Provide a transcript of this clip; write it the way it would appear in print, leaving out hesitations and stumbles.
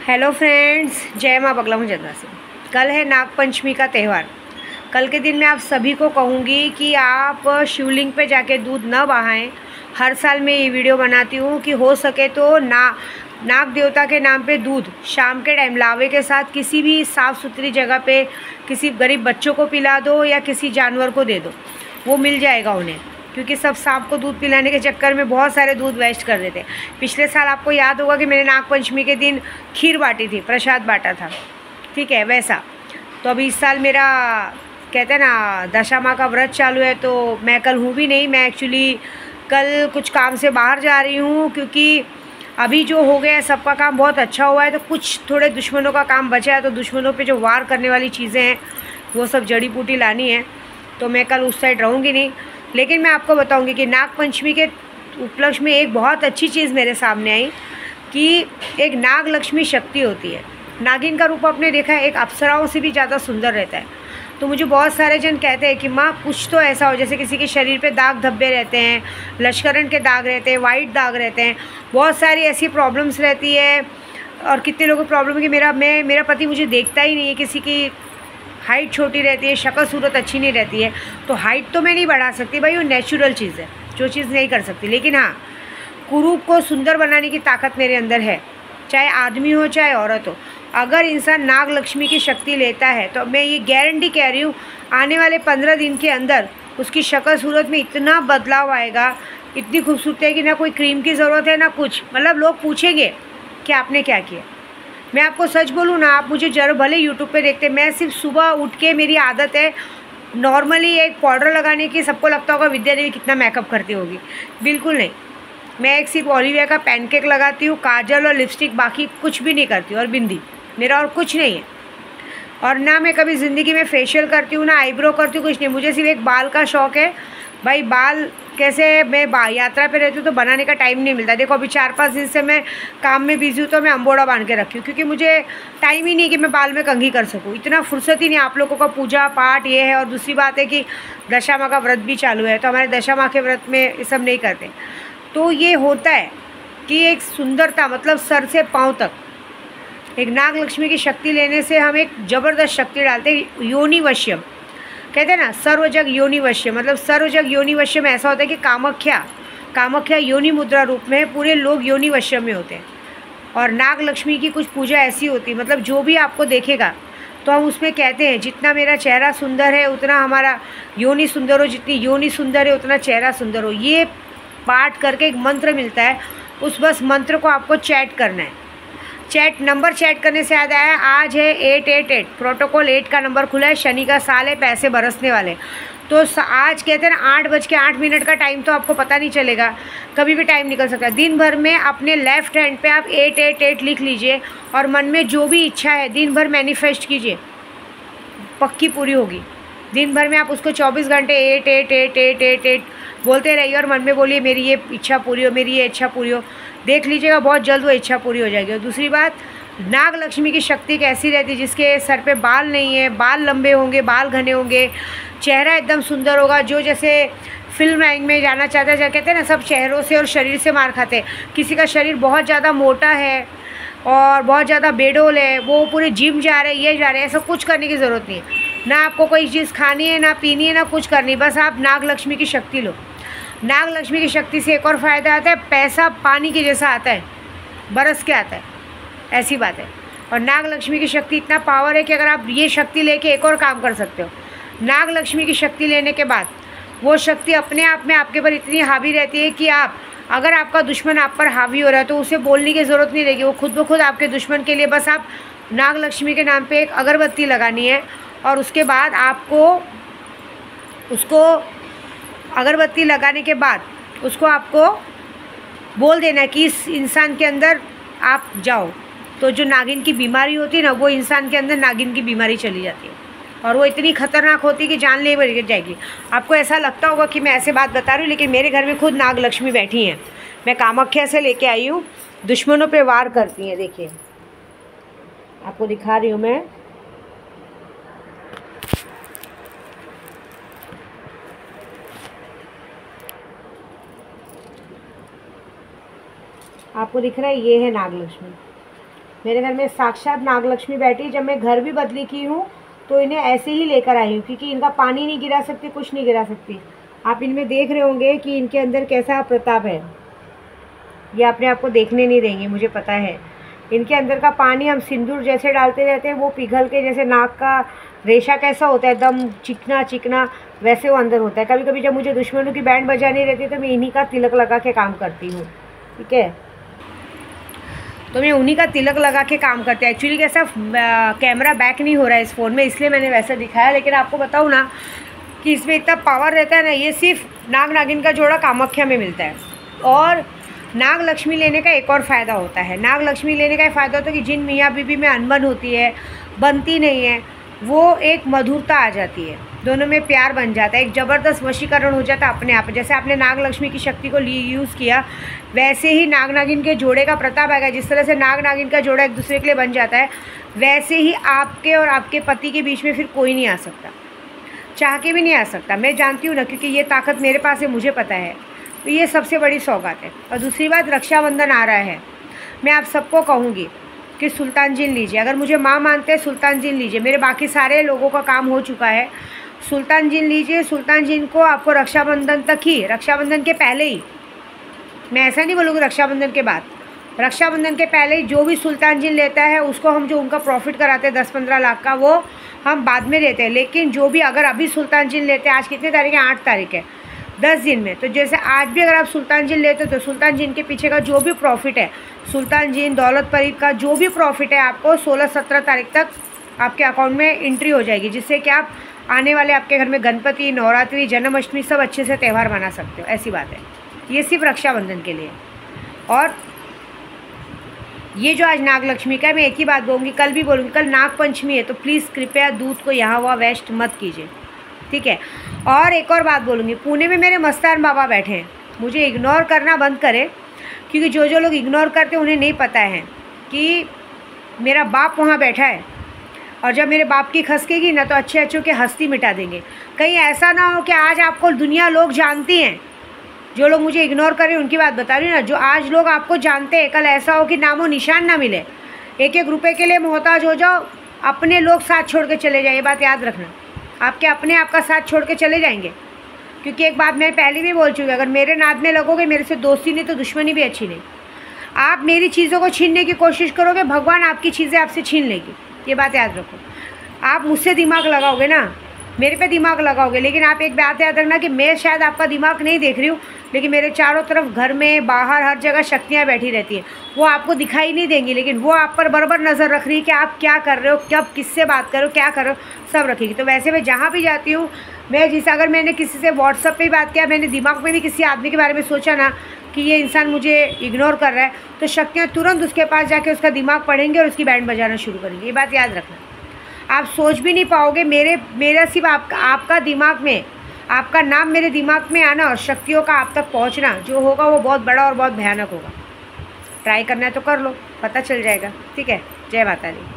Hello friends, जय माँ बगला मुजद्दा से। कल है नाग पंचमी का त्यौहार। कल के दिन मैं आप सभी को कहूँगी कि आप शिवलिंग पे जाके दूध न बहाएं। हर साल मैं ये वीडियो बनाती हूँ कि हो सके तो नाग देवता के नाम पे दूध शाम के टाइम लावे के साथ किसी भी साफ़ सुथरी जगह पे किसी गरीब बच्चों को पिला दो या किसी जानवर को दे दो, वो मिल जाएगा उन्हें। क्योंकि सब सांप को दूध पिलाने के चक्कर में बहुत सारे दूध वेस्ट कर देते। पिछले साल आपको याद होगा कि मैंने नाग पंचमी के दिन खीर बांटी थी, प्रसाद बांटा था, ठीक है वैसा। तो अभी इस साल मेरा कहते हैं ना दशा माँ का व्रत चालू है, तो मैं कल हूँ भी नहीं। मैं एक्चुअली कल कुछ काम से बाहर जा रही हूँ, क्योंकि अभी जो हो गया है सबका काम बहुत अच्छा हुआ है, तो कुछ थोड़े दुश्मनों का काम बचा है। तो दुश्मनों पे जो वार करने वाली चीज़ें हैं वो सब जड़ी बूटी लानी है, तो मैं कल उस साइड रहूँगी नहीं। लेकिन मैं आपको बताऊंगी कि नाग पंचमी के उपलक्ष्य में एक बहुत अच्छी चीज़ मेरे सामने आई कि एक नाग लक्ष्मी शक्ति होती है। नागिन का रूप आपने देखा है, एक अप्सराओं से भी ज़्यादा सुंदर रहता है। तो मुझे बहुत सारे जन कहते हैं कि माँ कुछ तो ऐसा हो, जैसे किसी के शरीर पे दाग धब्बे रहते हैं, लश्करण के दाग रहते हैं, वाइट दाग रहते हैं, बहुत सारी ऐसी प्रॉब्लम्स रहती है। और कितने लोगों को प्रॉब्लम है कि मेरा पति मुझे देखता ही नहीं है, किसी की हाइट छोटी रहती है, शक्ल सूरत अच्छी नहीं रहती है। तो हाइट तो मैं नहीं बढ़ा सकती भाई, वो नेचुरल चीज़ है, जो चीज़ नहीं कर सकती। लेकिन हाँ, कुरूप को सुंदर बनाने की ताकत मेरे अंदर है, चाहे आदमी हो चाहे औरत हो। अगर इंसान नाग लक्ष्मी की शक्ति लेता है तो मैं ये गारंटी कह रही हूँ, आने वाले 15 दिन के अंदर उसकी शक्ल सूरत में इतना बदलाव आएगा, इतनी खूबसूरती है कि ना कोई क्रीम की ज़रूरत है ना कुछ। मतलब लोग पूछेंगे कि आपने क्या किया। मैं आपको सच बोलूँ ना, आप मुझे जरूर भले यूट्यूब पे देखते, मैं सिर्फ सुबह उठ के मेरी आदत है नॉर्मली एक पाउडर लगाने की। सबको लगता होगा विद्या देवी कितना मेकअप करती होगी, बिल्कुल नहीं। मैं एक सिर्फ ओलिविया का पैनकेक लगाती हूँ, काजल और लिपस्टिक, बाकी कुछ भी नहीं करती हूँ, और बिंदी, मेरा और कुछ नहीं है। और ना मैं कभी ज़िंदगी में फेशियल करती हूँ, ना आईब्रो करती हूँ, कुछ नहीं। मुझे सिर्फ एक बाल का शौक़ है भाई। बाल कैसे, मैं यात्रा पे रहती हूँ तो बनाने का टाइम नहीं मिलता। देखो अभी 4-5 दिन से मैं काम में बिजी हूँ, तो मैं अम्बोड़ा बांध के रखी हूँ, क्योंकि मुझे टाइम ही नहीं कि मैं बाल में कंघी कर सकूँ, इतना फुर्सत ही नहीं। आप लोगों का पूजा पाठ ये है, और दूसरी बात है कि दशा माँ का व्रत भी चालू है, तो हमारे दशा माँ के व्रत में ये सब नहीं करते। तो ये होता है कि एक सुंदरता, मतलब सर से पाँव तक एक नाग लक्ष्मी की शक्ति लेने से हम एक ज़बरदस्त शक्ति डालते हैं। योनि वश्यम कहते हैं ना, सर्वजग योनि वश्य, मतलब सर्वजग योनि वश्य में ऐसा होता है कि कामाख्या योनि मुद्रा रूप में पूरे लोग योनि वश्य में होते हैं। और नाग लक्ष्मी की कुछ पूजा ऐसी होती है, मतलब जो भी आपको देखेगा तो हम उसमें कहते हैं जितना मेरा चेहरा सुंदर है उतना हमारा योनि सुंदर हो, जितनी योनि सुंदर है उतना चेहरा सुंदर हो। ये पाठ करके एक मंत्र मिलता है, उस बस मंत्र को आपको चैट करना है। नंबर चैट करने से याद आया, आज है 888, प्रोटोकॉल 8 का नंबर खुला है, शनि का साल है, पैसे बरसने वाले। तो आज कहते हैं ना 8:08 का टाइम, तो आपको पता नहीं चलेगा, कभी भी टाइम निकल सकता है। दिन भर में अपने लेफ्ट हैंड पे आप 888 लिख लीजिए, और मन में जो भी इच्छा है दिन भर मैनिफेस्ट कीजिए, पक्की पूरी होगी। दिन भर में आप उसको 24 घंटे 88888 बोलते रहिए, और मन में बोलिए मेरी ये इच्छा पूरी हो, मेरी ये इच्छा पूरी हो। देख लीजिएगा बहुत जल्द वो इच्छा पूरी हो जाएगी। और दूसरी बात, नाग लक्ष्मी की शक्ति कैसी रहती है, जिसके सर पे बाल नहीं है, बाल लंबे होंगे, बाल घने होंगे, चेहरा एकदम सुंदर होगा। जो जैसे फिल्म लाइन में जाना चाहता है, कहते हैं ना सब चेहरों से और शरीर से मार खाते हैं। किसी का शरीर बहुत ज़्यादा मोटा है और बहुत ज़्यादा बेडोल है, वो पूरे जिम जा रहे हैं, ये जा रहे हैं, ऐसा कुछ करने की ज़रूरत नहीं है। ना आपको कोई चीज़ खानी है, ना पीनी है, ना कुछ करनी है, बस आप नाग लक्ष्मी की शक्ति लो। नाग लक्ष्मी की शक्ति से एक और फ़ायदा आता है, पैसा पानी के जैसा आता है, बरस के आता है, ऐसी बात है। और नाग लक्ष्मी की शक्ति इतना पावर है कि अगर आप ये शक्ति लेके एक और काम कर सकते हो। नाग लक्ष्मी की शक्ति लेने के बाद वो शक्ति अपने आप में आपके पर इतनी हावी रहती है कि आप, अगर आपका दुश्मन आप पर हावी हो रहा है तो उसे बोलने की ज़रूरत नहीं रहेगी, वो खुद ब खुद आपके दुश्मन के लिए बस आप नाग लक्ष्मी के नाम पे एक अगरबत्ती लगानी है, और उसके बाद आपको उसको अगरबत्ती लगाने के बाद उसको आपको बोल देना कि इस इंसान के अंदर आप जाओ, तो जो नागिन की बीमारी होती है ना, वो इंसान के अंदर नागिन की बीमारी चली जाती है, और वो इतनी खतरनाक होती है कि जानलेवा गिर जाएगी। आपको ऐसा लगता होगा कि मैं ऐसे बात बता रही हूँ, लेकिन मेरे घर में खुद नाग लक्ष्मी बैठी हैं। मैं कामाख्या से लेके आई हूँ, दुश्मनों पे वार करती हैं। देखिए आपको दिखा रही हूँ मैं, आपको दिख रहा है, ये है नाग लक्ष्मी। मेरे घर में साक्षात नागलक्ष्मी बैठी। जब मैं घर भी बदली की हूँ तो इन्हें ऐसे ही लेकर आई हूँ, क्योंकि इनका पानी नहीं गिरा सकती, कुछ नहीं गिरा सकती। आप इनमें देख रहे होंगे कि इनके अंदर कैसा प्रताप है, ये अपने आप को देखने नहीं देंगे, मुझे पता है। इनके अंदर का पानी हम सिंदूर जैसे डालते रहते हैं, वो पिघल के जैसे नाक का रेशा कैसा होता है एकदम चिकना चिकना, वैसे वो अंदर होता है। कभी कभी जब मुझे दुश्मनों की बैंड बजानी रहती तो मैं इन्हीं का तिलक लगा के काम करती हूँ, ठीक है। तो मैं उन्हीं का तिलक लगा के काम करते हैं। एक्चुअली कैसा कैमरा बैक नहीं हो रहा है इस फ़ोन में, इसलिए मैंने वैसा दिखाया। लेकिन आपको बताऊँ ना कि इसमें इतना पावर रहता है ना, ये सिर्फ नाग नागिन का जोड़ा कामाख्या में मिलता है। और नाग लक्ष्मी लेने का एक और फ़ायदा होता है, नाग लक्ष्मी लेने का फ़ायदा होता है कि जिन मियाँ बीबी में अनबन होती है, बनती नहीं है, वो एक मधुरता आ जाती है, दोनों में प्यार बन जाता है, एक ज़बरदस्त वशीकरण हो जाता है अपने आप। जैसे आपने नाग लक्ष्मी की शक्ति को यूज़ किया, वैसे ही नाग नागिन के जोड़े का प्रताप आएगा। जिस तरह से नाग नागिन का जोड़ा एक दूसरे के लिए बन जाता है, वैसे ही आपके और आपके पति के बीच में फिर कोई नहीं आ सकता, चाह के भी नहीं आ सकता। मैं जानती हूँ ना, क्योंकि ये ताकत मेरे पास है, मुझे पता है। तो ये सबसे बड़ी सौगात है। और दूसरी बात, रक्षाबंधन आ रहा है, मैं आप सबको कहूँगी कि सुल्तान जिन लीजिए। अगर मुझे माँ मानते हैं, सुल्तान जिन लीजिए। मेरे बाकी सारे लोगों का काम हो चुका है, सुल्तान जिन लीजिए। सुल्तान जिन को आपको रक्षाबंधन तक ही, रक्षाबंधन के पहले ही, मैं ऐसा नहीं बोलूँगी रक्षाबंधन के बाद, रक्षाबंधन के पहले ही जो भी सुल्तान जिन लेता है उसको हम जो उनका प्रॉफिट कराते हैं 10-15 लाख का, वो हम बाद में देते हैं। लेकिन जो भी अगर अभी सुल्तान जिन लेते हैं, आज कितनी तारीख है, 8 तारीख है, 10 दिन में, तो जैसे आज भी अगर आप सुल्तान जिन लेते हो तो सुल्तान जिन के पीछे का जो भी प्रॉफिट है, सुल्तान जिन दौलत परीब का जो भी प्रॉफिट है, आपको 16-17 तारीख तक आपके अकाउंट में एंट्री हो जाएगी, जिससे कि आप आने वाले आपके घर में गणपति, नवरात्रि, जन्माष्टमी सब अच्छे से त्यौहार मना सकते हो। ऐसी बात है, ये सिर्फ रक्षाबंधन के लिए। और ये जो आज नागलक्ष्मी का है, मैं एक ही बात बोलूँगी, कल भी बोलूँगी, कल नाग पंचमी है, तो प्लीज़ कृपया दूध को यहाँ वहाँ वेस्ट मत कीजिए, ठीक है। और एक और बात बोलूँगी, पुणे में मेरे मस्तान बाबा बैठे हैं, मुझे इग्नोर करना बंद करें, क्योंकि जो लोग इग्नोर करते हैं उन्हें नहीं पता है कि मेरा बाप वहाँ बैठा है। और जब मेरे बाप की खसकेगी ना, तो अच्छे अच्छों के हस्ती मिटा देंगे। कहीं ऐसा ना हो कि आज आपको दुनिया लोग जानती हैं, जो लोग मुझे इग्नोर करें उनकी बात बता रही हूँ ना, जो आज लोग आपको जानते हैं, कल ऐसा हो कि नामो निशान ना मिले, एक एक रुपये के लिए मोहताज हो जाओ, अपने लोग साथ छोड़ के चले जाए। ये बात याद रखना, आपके अपने आपका साथ छोड़ के चले जाएंगे। क्योंकि एक बात मैं पहले भी बोल चुकी, अगर मेरे नाद में लगोगे, मेरे से दोस्ती नहीं तो दुश्मनी भी अच्छी नहीं। आप मेरी चीज़ों को छीनने की कोशिश करोगे, भगवान आपकी चीज़ें आपसे छीन लेगी, ये बात याद रखो। आप मुझसे दिमाग लगाओगे ना, मेरे पे दिमाग लगाओगे, लेकिन आप एक बात याद रखना कि मैं शायद आपका दिमाग नहीं देख रही हूँ, लेकिन मेरे चारों तरफ, घर में, बाहर, हर जगह शक्तियाँ बैठी रहती हैं। वो आपको दिखाई नहीं देंगी, लेकिन वो आप पर बराबर नज़र रख रही है कि आप क्या कर रहे हो, कब किससे बात कर रहे हो, क्या कर रहे हो, सब रखेगी। तो वैसे मैं जहाँ भी जाती हूँ, मैं जिस अगर मैंने किसी से व्हाट्सअप पे बात किया, मैंने दिमाग में भी किसी आदमी के बारे में सोचा ना कि ये इंसान मुझे इग्नोर कर रहा है, तो शक्तियाँ तुरंत उसके पास जाके उसका दिमाग पढ़ेंगे और उसकी बैंड बजाना शुरू करेंगे। ये बात याद रखना, आप सोच भी नहीं पाओगे। मेरा सिर्फ आपका दिमाग में, आपका नाम मेरे दिमाग में आना और शक्तियों का आप तक पहुंचना जो होगा, वो बहुत बड़ा और बहुत भयानक होगा। ट्राई करना है तो कर लो, पता चल जाएगा, ठीक है। जय माता दी।